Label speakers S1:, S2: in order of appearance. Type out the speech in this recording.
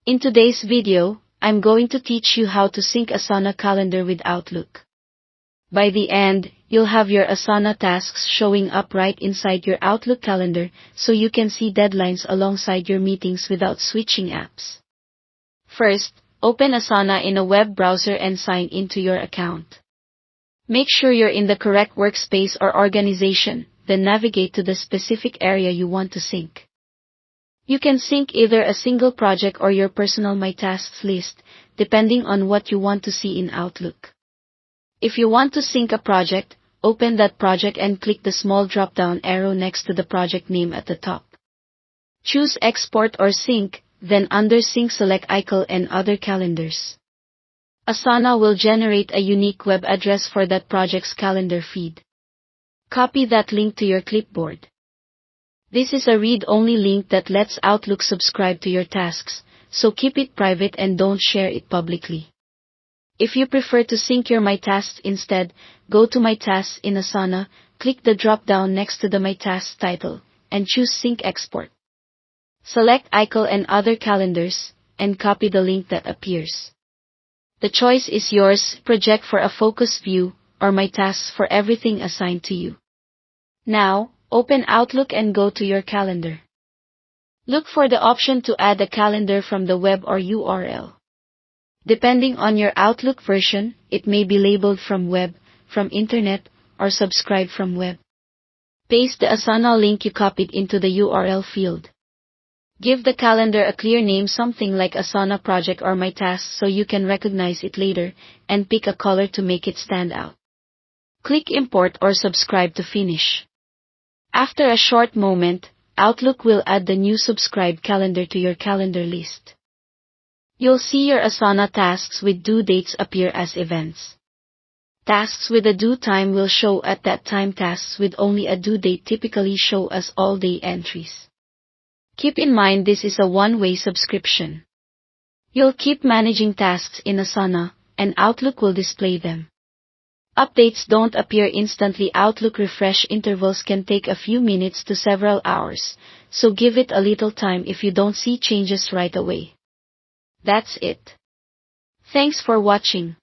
S1: In today's video, I'm going to teach you how to sync Asana calendar with Outlook. By the end, you'll have your Asana tasks showing up right inside your Outlook calendar so you can see deadlines alongside your meetings without switching apps. First, open Asana in a web browser and sign into your account. Make sure you're in the correct workspace or organization, then navigate to the specific area you want to sync. You can sync either a single project or your personal My Tasks list, depending on what you want to see in Outlook. If you want to sync a project, open that project and click the small drop-down arrow next to the project name at the top. Choose Export or Sync, then under Sync select Icon and Other Calendars. Asana will generate a unique web address for that project's calendar feed. Copy that link to your clipboard. This is a read-only link that lets Outlook subscribe to your tasks, so keep it private and don't share it publicly. If you prefer to sync your My Tasks instead, go to My Tasks in Asana, click the drop-down next to the My Tasks title, and choose Sync Export. Select Icon and Other Calendars, and copy the link that appears. The choice is yours: Project for a focus view, or My Tasks for everything assigned to you. Now, open Outlook and go to your calendar. Look for the option to add a calendar from the web or URL. Depending on your Outlook version, it may be labeled from web, from internet, or subscribe from web. Paste the Asana link you copied into the URL field. Give the calendar a clear name, something like Asana Project or My Tasks, so you can recognize it later, and pick a color to make it stand out. Click Import or Subscribe to finish. After a short moment, Outlook will add the new subscribed calendar to your calendar list. You'll see your Asana tasks with due dates appear as events. Tasks with a due time will show at that time. Tasks with only a due date typically show as all-day entries. Keep in mind this is a one-way subscription. You'll keep managing tasks in Asana, and Outlook will display them. Updates don't appear instantly. Outlook refresh intervals can take a few minutes to several hours, so give it a little time if you don't see changes right away. That's it. Thanks for watching.